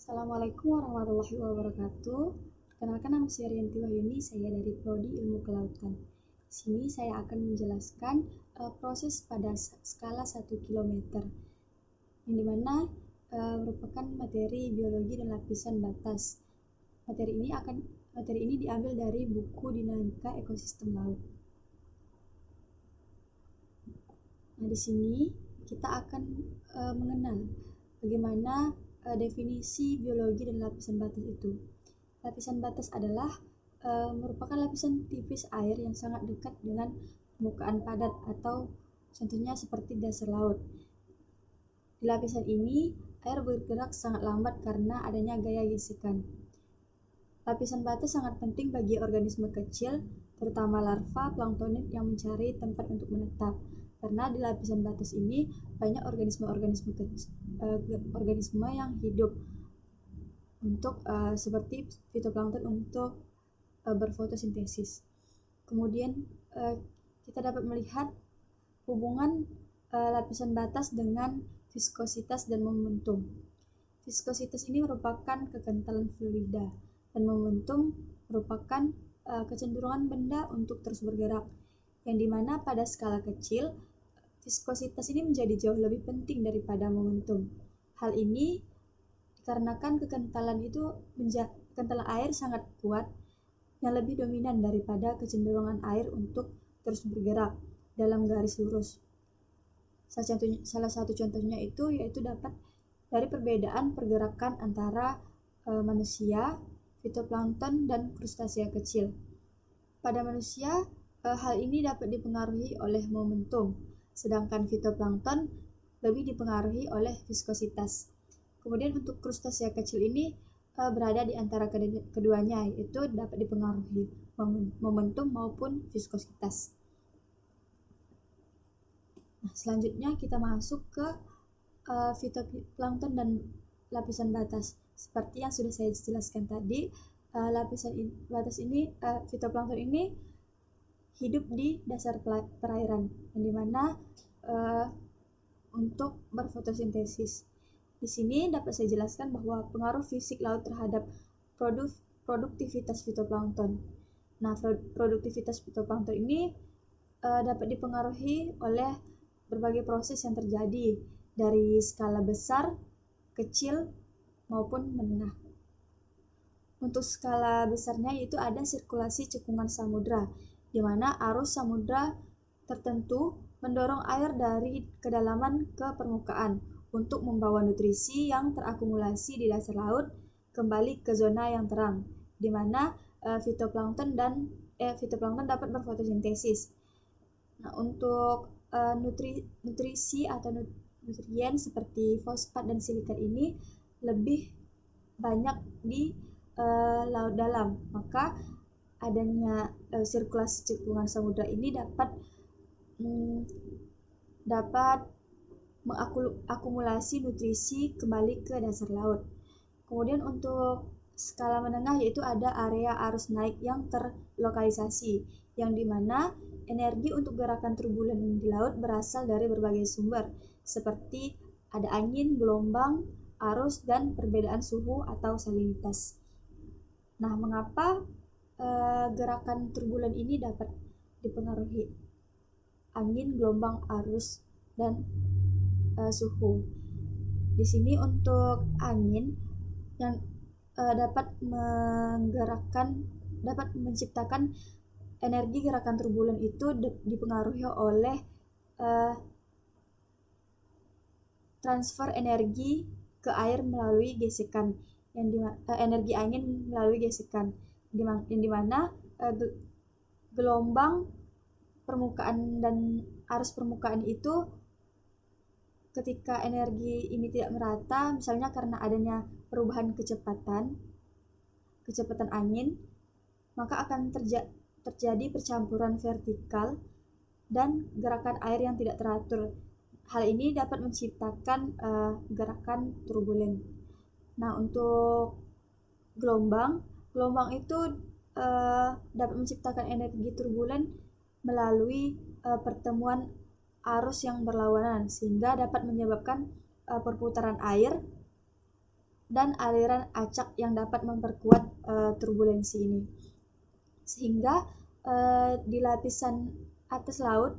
Assalamualaikum warahmatullahi wabarakatuh. Perkenalkan, nama saya Rianti Wahyuni, saya dari Prodi Ilmu Kelautan. Di sini saya akan menjelaskan proses pada skala 1 km, yang dimana merupakan materi biologi dan lapisan batas. Materi ini diambil dari buku Dinamika Ekosistem Laut. Nah, di sini kita akan mengenal bagaimana definisi biologi dan lapisan batas itu. Lapisan batas adalah merupakan lapisan tipis air yang sangat dekat dengan permukaan padat atau contohnya seperti dasar laut. Di lapisan ini, air bergerak sangat lambat karena adanya gaya gesekan. Lapisan batas sangat penting bagi organisme kecil, terutama larva planktonid yang mencari tempat untuk menetap. Karena di lapisan batas ini banyak organisme yang hidup untuk seperti fitoplankton untuk berfotosintesis. Kemudian kita dapat melihat hubungan lapisan batas dengan viskositas dan momentum. Viskositas ini merupakan kekentalan fluida dan momentum merupakan kecenderungan benda untuk terus bergerak, yang dimana pada skala kecil viskositas ini menjadi jauh lebih penting daripada momentum. Hal ini dikarenakan kekentalan air sangat kuat yang lebih dominan daripada kecenderungan air untuk terus bergerak dalam garis lurus. Salah satu contohnya yaitu dapat dari perbedaan pergerakan antara manusia, fitoplankton, dan krustasea kecil. Pada manusia, hal ini dapat dipengaruhi oleh momentum, sedangkan fitoplankton lebih dipengaruhi oleh viskositas. Kemudian untuk krustasea kecil ini berada di antara keduanya, yaitu dapat dipengaruhi momentum maupun viskositas. Nah, selanjutnya kita masuk ke fitoplankton dan lapisan batas. Seperti yang sudah saya jelaskan tadi, fitoplankton ini hidup di dasar perairan, yang dimana untuk berfotosintesis. Di sini dapat saya jelaskan bahwa pengaruh fisik laut terhadap produktivitas fitoplankton. Nah, produktivitas fitoplankton ini dapat dipengaruhi oleh berbagai proses yang terjadi dari skala besar, kecil, maupun menengah. Untuk skala besarnya yaitu ada sirkulasi cekungan samudra, di mana arus samudra tertentu mendorong air dari kedalaman ke permukaan untuk membawa nutrisi yang terakumulasi di dasar laut kembali ke zona yang terang, di mana fitoplankton dapat berfotosintesis. Nah, untuk nutrisi atau nutrien seperti fosfat dan silikat ini lebih banyak di laut dalam, maka adanya sirkulasi cekungan samudra ini dapat mengakumulasi nutrisi kembali ke dasar laut. Kemudian untuk skala menengah yaitu ada area arus naik yang terlokalisasi, yang dimana energi untuk gerakan turbulen di laut berasal dari berbagai sumber, seperti ada angin, gelombang, arus, dan perbedaan suhu atau salinitas. Nah, mengapa gerakan turbulen ini dapat dipengaruhi angin, gelombang, arus, dan suhu? Di sini untuk angin yang dapat menciptakan energi gerakan turbulen itu dipengaruhi oleh transfer energi ke air melalui gesekan, energi angin melalui gesekan, yang dimana gelombang permukaan dan arus permukaan itu ketika energi ini tidak merata, misalnya karena adanya perubahan kecepatan angin, maka akan terjadi percampuran vertikal dan gerakan air yang tidak teratur. Hal ini dapat menciptakan gerakan turbulen. Nah, untuk gelombang itu dapat menciptakan energi turbulen melalui pertemuan arus yang berlawanan, sehingga dapat menyebabkan perputaran air dan aliran acak yang dapat memperkuat turbulensi ini. Sehingga di lapisan atas laut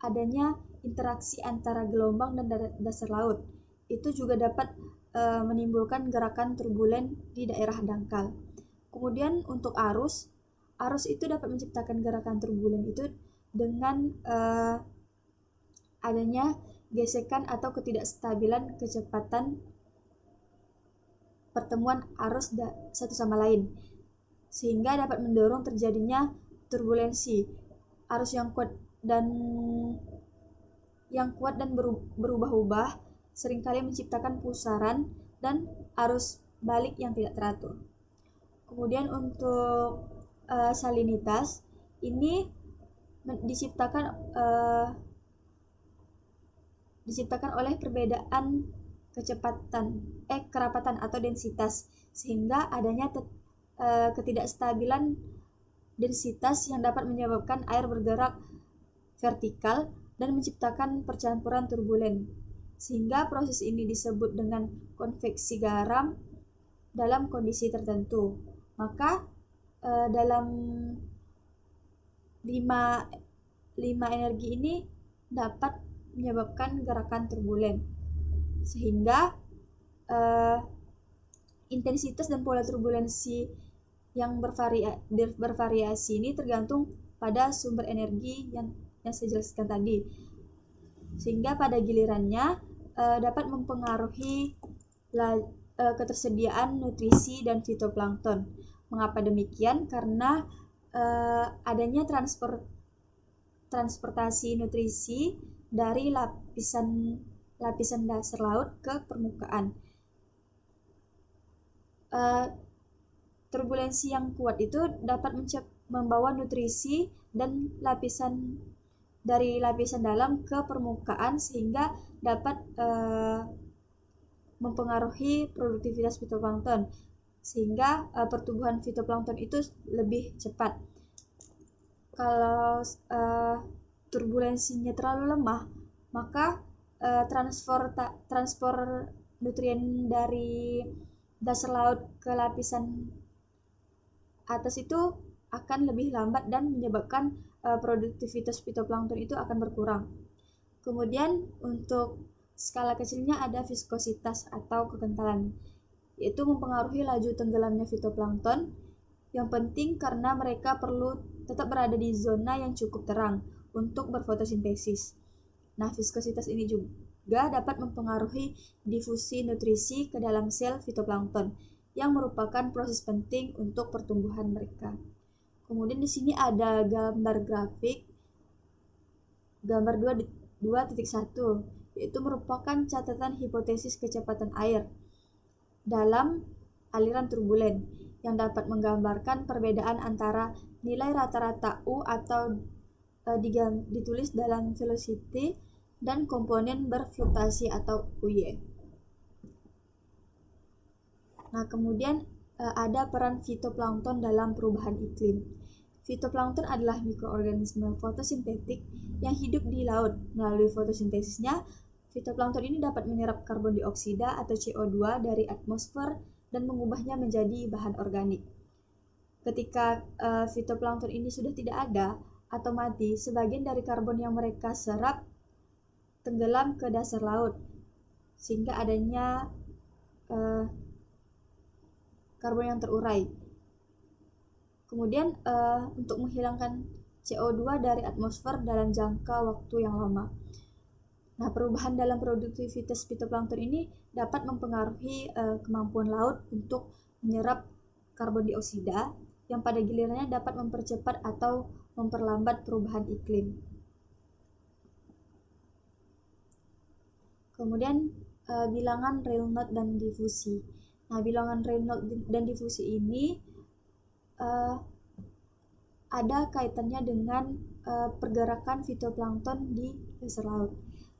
adanya interaksi antara gelombang dan dasar laut. Itu juga dapat menimbulkan gerakan turbulen di daerah dangkal. Kemudian untuk arus itu dapat menciptakan gerakan turbulen itu dengan adanya gesekan atau ketidakstabilan kecepatan pertemuan arus satu sama lain, sehingga dapat mendorong terjadinya turbulensi. Arus yang kuat dan berubah-ubah seringkali menciptakan pusaran dan arus balik yang tidak teratur. Kemudian untuk salinitas ini diciptakan oleh perbedaan kerapatan atau densitas, sehingga adanya ketidakstabilan densitas yang dapat menyebabkan air bergerak vertikal dan menciptakan percampuran turbulen, sehingga proses ini disebut dengan konveksi garam dalam kondisi tertentu. Maka dalam 5 energi ini dapat menyebabkan gerakan turbulen, sehingga intensitas dan pola turbulensi yang bervariasi ini tergantung pada sumber energi yang saya jelaskan tadi, sehingga pada gilirannya dapat mempengaruhi ketersediaan nutrisi dan fitoplankton. Mengapa demikian? Karena adanya transportasi nutrisi dari lapisan dasar laut ke permukaan. Turbulensi yang kuat itu dapat membawa nutrisi dan dari lapisan dalam ke permukaan, sehingga dapat mempengaruhi produktivitas fitoplankton, sehingga pertumbuhan fitoplankton itu lebih cepat. Kalau turbulensinya terlalu lemah, maka transfer nutrien dari dasar laut ke lapisan atas itu akan lebih lambat dan menyebabkan produktivitas fitoplankton itu akan berkurang. Kemudian untuk skala kecilnya ada viskositas atau kekentalan, yaitu mempengaruhi laju tenggelamnya fitoplankton. Yang penting karena mereka perlu tetap berada di zona yang cukup terang untuk berfotosintesis. Nah, viskositas ini juga dapat mempengaruhi difusi nutrisi ke dalam sel fitoplankton, yang merupakan proses penting untuk pertumbuhan mereka. Kemudian di sini ada gambar grafik, gambar 2.1, yaitu merupakan catatan hipotesis kecepatan air dalam aliran turbulen, yang dapat menggambarkan perbedaan antara nilai rata-rata U atau ditulis dalam velocity dan komponen berfluktuasi atau UY. Nah, kemudian ada peran fitoplankton dalam perubahan iklim. Fitoplankton adalah mikroorganisme fotosintetik yang hidup di laut. Melalui fotosintesisnya, fitoplankton ini dapat menyerap karbon dioksida atau CO2 dari atmosfer dan mengubahnya menjadi bahan organik. Ketika fitoplankton ini sudah tidak ada atau mati, sebagian dari karbon yang mereka serap tenggelam ke dasar laut, sehingga adanya karbon yang terurai. Kemudian untuk menghilangkan CO2 dari atmosfer dalam jangka waktu yang lama. Nah, perubahan dalam produktivitas fitoplankton ini dapat mempengaruhi kemampuan laut untuk menyerap karbon dioksida, yang pada gilirannya dapat mempercepat atau memperlambat perubahan iklim. Kemudian bilangan Reynolds dan difusi. Nah, bilangan Reynolds dan difusi ini ada kaitannya dengan pergerakan fitoplankton di dasar laut.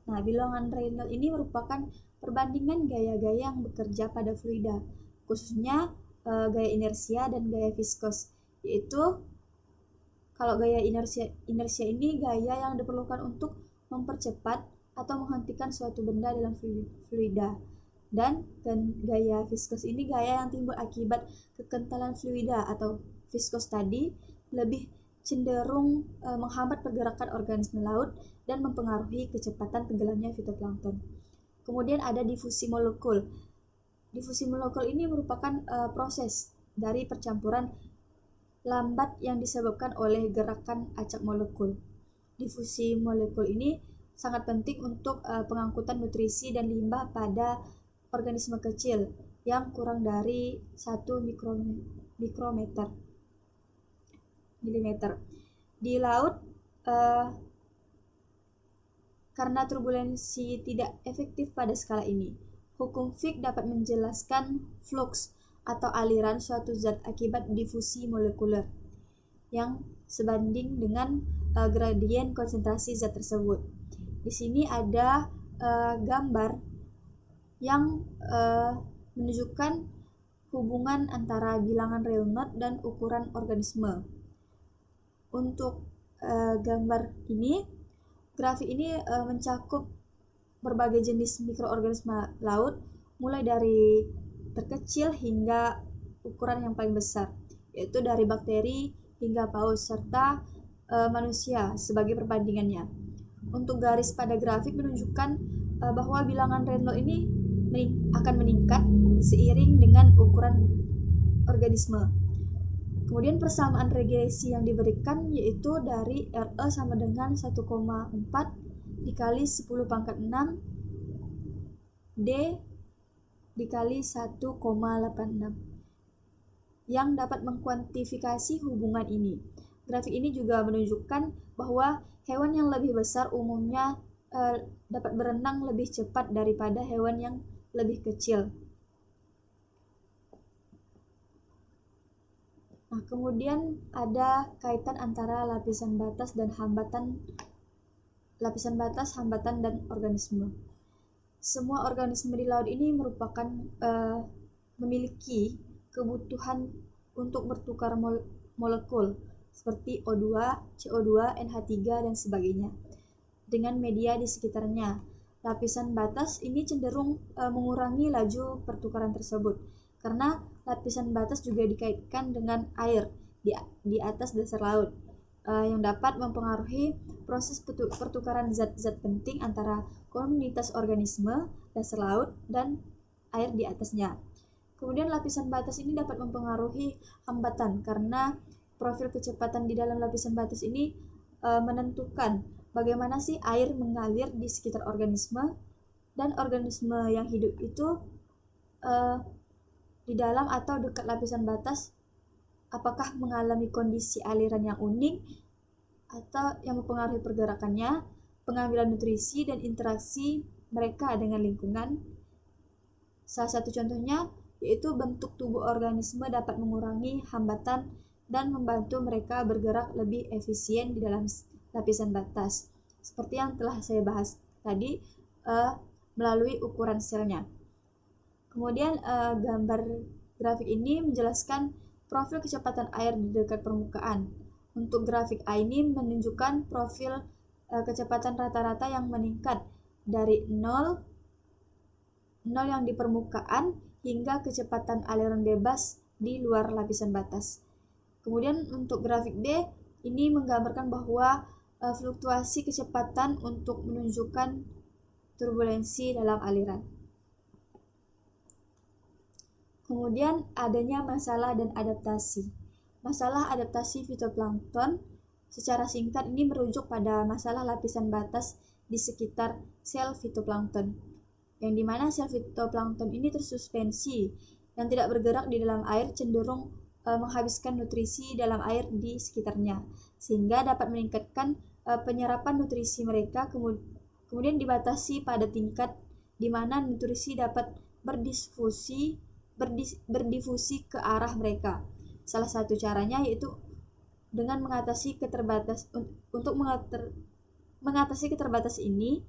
Nah, bilangan Reynolds ini merupakan perbandingan gaya-gaya yang bekerja pada fluida, khususnya gaya inersia dan gaya viskos, yaitu kalau gaya inersia ini gaya yang diperlukan untuk mempercepat atau menghentikan suatu benda dalam fluida. Dan gaya viskos ini gaya yang timbul akibat kekentalan fluida atau viskos tadi lebih cenderung menghambat pergerakan organisme laut dan mempengaruhi kecepatan tenggelamnya fitoplankton. Kemudian ada difusi molekul. Difusi molekul ini merupakan proses dari percampuran lambat yang disebabkan oleh gerakan acak molekul. Difusi molekul ini sangat penting untuk pengangkutan nutrisi dan limbah pada organisme kecil yang kurang dari 1 mikrometer. Di laut, karena turbulensi tidak efektif pada skala ini, hukum Fick dapat menjelaskan flux atau aliran suatu zat akibat difusi molekuler yang sebanding dengan gradien konsentrasi zat tersebut. Di sini ada gambar yang menunjukkan hubungan antara bilangan Reynolds dan ukuran organisme. Untuk gambar ini, grafik ini mencakup berbagai jenis mikroorganisme laut, mulai dari terkecil hingga ukuran yang paling besar, yaitu dari bakteri hingga paus, serta manusia sebagai perbandingannya. Untuk garis pada grafik menunjukkan bahwa bilangan Reynolds ini akan meningkat seiring dengan ukuran organisme. Kemudian persamaan regresi yang diberikan yaitu dari RE sama dengan 1,4 dikali 10 pangkat 6 D dikali 1,86 yang dapat mengkuantifikasi hubungan ini. Grafik ini juga menunjukkan bahwa hewan yang lebih besar umumnya dapat berenang lebih cepat daripada hewan yang lebih kecil. Nah, kemudian ada kaitan antara lapisan batas dan hambatan dan organisme. Semua organisme di laut ini merupakan memiliki kebutuhan untuk bertukar molekul seperti O2, CO2, NH3 dan sebagainya dengan media di sekitarnya. Lapisan batas ini cenderung mengurangi laju pertukaran tersebut karena lapisan batas juga dikaitkan dengan air di atas dasar laut yang dapat mempengaruhi proses pertukaran zat-zat penting antara komunitas organisme dasar laut dan air di atasnya. Kemudian lapisan batas ini dapat mempengaruhi hambatan karena profil kecepatan di dalam lapisan batas ini menentukan bagaimana sih air mengalir di sekitar organisme, dan organisme yang hidup itu di dalam atau dekat lapisan batas apakah mengalami kondisi aliran yang unik atau yang mempengaruhi pergerakannya, pengambilan nutrisi, dan interaksi mereka dengan lingkungan. Salah satu contohnya yaitu bentuk tubuh organisme dapat mengurangi hambatan dan membantu mereka bergerak lebih efisien di dalam lapisan batas, seperti yang telah saya bahas tadi melalui ukuran selnya. Kemudian gambar grafik ini menjelaskan profil kecepatan air di dekat permukaan. Untuk grafik A ini menunjukkan profil kecepatan rata-rata yang meningkat dari 0 yang di permukaan hingga kecepatan aliran bebas di luar lapisan batas. Kemudian untuk grafik B ini menggambarkan bahwa fluktuasi kecepatan untuk menunjukkan turbulensi dalam aliran. Kemudian adanya masalah dan adaptasi. Masalah adaptasi fitoplankton secara singkat ini merujuk pada masalah lapisan batas di sekitar sel fitoplankton, yang dimana sel fitoplankton ini tersuspensi dan tidak bergerak di dalam air, cenderung menghabiskan nutrisi dalam air di sekitarnya, sehingga dapat meningkatkan penyerapan nutrisi mereka, kemudian dibatasi pada tingkat di mana nutrisi dapat berdifusi ke arah mereka. Salah satu caranya yaitu dengan mengatasi keterbatasan ini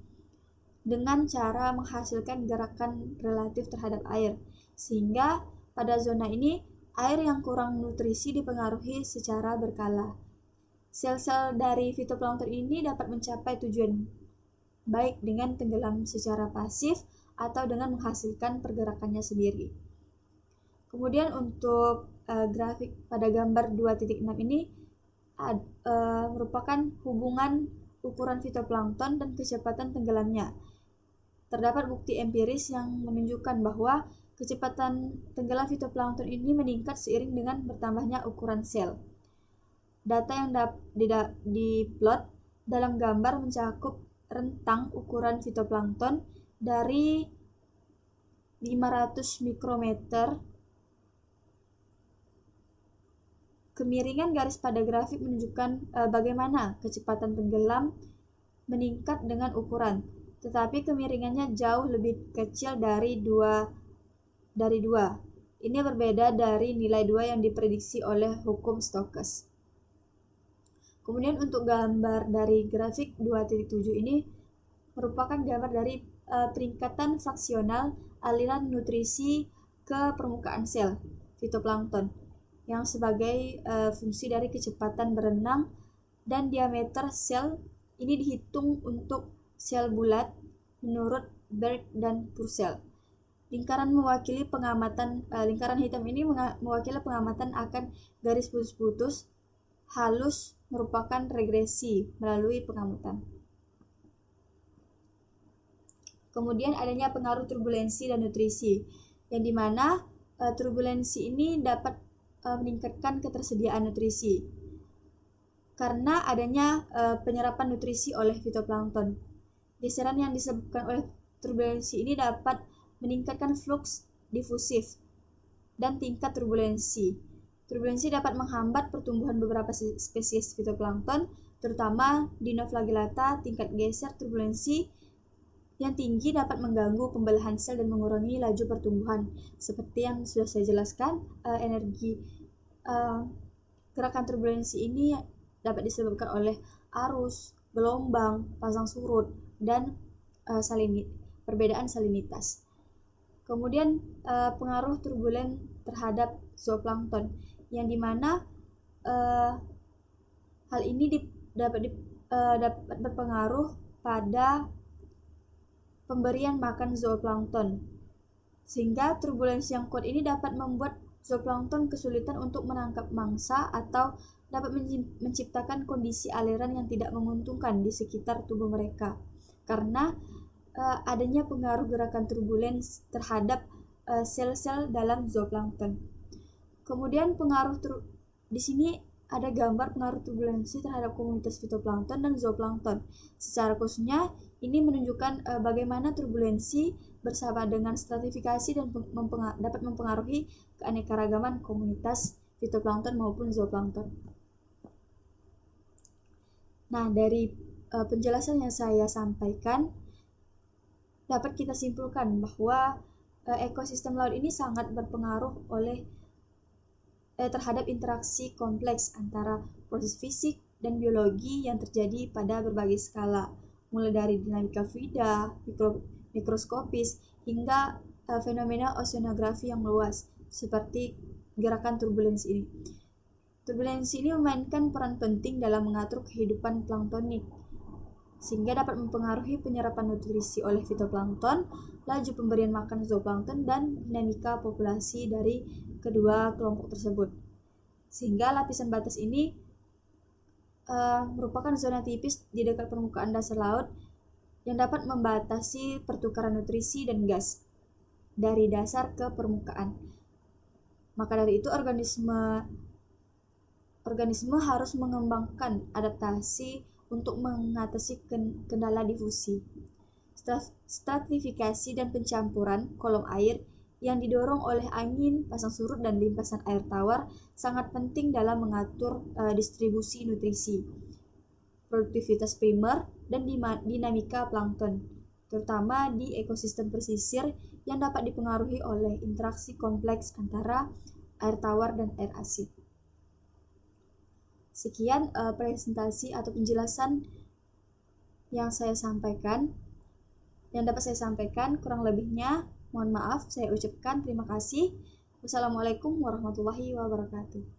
dengan cara menghasilkan gerakan relatif terhadap air, sehingga pada zona ini air yang kurang nutrisi dipengaruhi secara berkala. Sel-sel dari fitoplankton ini dapat mencapai tujuan baik dengan tenggelam secara pasif atau dengan menghasilkan pergerakannya sendiri. Kemudian untuk grafik pada gambar 2.6 ini merupakan hubungan ukuran fitoplankton dan kecepatan tenggelamnya. Terdapat bukti empiris yang menunjukkan bahwa kecepatan tenggelam fitoplankton ini meningkat seiring dengan bertambahnya ukuran sel. Data yang diplot dalam gambar mencakup rentang ukuran fitoplankton dari 500 mikrometer. Kemiringan garis pada grafik menunjukkan bagaimana kecepatan tenggelam meningkat dengan ukuran, tetapi kemiringannya jauh lebih kecil dari 2. Ini berbeda dari nilai 2 yang diprediksi oleh hukum Stokes. Kemudian untuk gambar dari grafik 2.7 ini merupakan gambar dari peningkatan fraksional aliran nutrisi ke permukaan sel fitoplankton yang sebagai fungsi dari kecepatan berenang, dan diameter sel ini dihitung untuk sel bulat menurut Berg dan Purcell. Lingkaran hitam ini mewakili pengamatan akan garis putus-putus halus merupakan regresi melalui pengamatan. Kemudian adanya pengaruh turbulensi dan nutrisi, yang dimana turbulensi ini dapat meningkatkan ketersediaan nutrisi karena adanya penyerapan nutrisi oleh fitoplankton. Geseran yang disebabkan oleh turbulensi ini dapat meningkatkan fluks difusif dan tingkat turbulensi. Turbulensi dapat menghambat pertumbuhan beberapa spesies fitoplankton, terutama Dinoflagellata. Tingkat geser turbulensi yang tinggi dapat mengganggu pembelahan sel dan mengurangi laju pertumbuhan. Seperti yang sudah saya jelaskan, gerakan turbulensi ini dapat disebabkan oleh arus, gelombang, pasang surut, dan perbedaan salinitas. Kemudian pengaruh turbulen terhadap zooplankton, yang dimana hal ini dapat berpengaruh pada pemberian makan zooplankton, sehingga turbulensi yang kuat ini dapat membuat zooplankton kesulitan untuk menangkap mangsa atau dapat menciptakan kondisi aliran yang tidak menguntungkan di sekitar tubuh mereka karena adanya pengaruh gerakan turbulens terhadap sel-sel dalam zooplankton. Kemudian di sini ada gambar pengaruh turbulensi terhadap komunitas fitoplankton dan zooplankton. Secara khususnya ini menunjukkan bagaimana turbulensi bersama dengan stratifikasi dan dapat mempengaruhi keanekaragaman komunitas fitoplankton maupun zooplankton. Nah, dari penjelasan yang saya sampaikan dapat kita simpulkan bahwa ekosistem laut ini sangat berpengaruh terhadap interaksi kompleks antara proses fisik dan biologi yang terjadi pada berbagai skala, mulai dari dinamika fluida, mikroskopis, hingga fenomena oceanografi yang luas, seperti gerakan turbulensi ini. Turbulensi ini memainkan peran penting dalam mengatur kehidupan planktonik, sehingga dapat mempengaruhi penyerapan nutrisi oleh fitoplankton, laju pemberian makan zooplankton, dan dinamika populasi dari kedua kelompok tersebut. Sehingga lapisan batas ini merupakan zona tipis di dekat permukaan dasar laut yang dapat membatasi pertukaran nutrisi dan gas dari dasar ke permukaan. Maka dari itu organisme harus mengembangkan adaptasi untuk mengatasi kendala difusi, stratifikasi dan pencampuran kolom air yang didorong oleh angin, pasang surut, dan limpasan air tawar sangat penting dalam mengatur distribusi nutrisi, produktivitas primer, dan dinamika plankton, terutama di ekosistem pesisir yang dapat dipengaruhi oleh interaksi kompleks antara air tawar dan air asin. Sekian presentasi atau penjelasan yang dapat saya sampaikan. Kurang lebihnya mohon maaf, saya ucapkan terima kasih. Wassalamualaikum warahmatullahi wabarakatuh.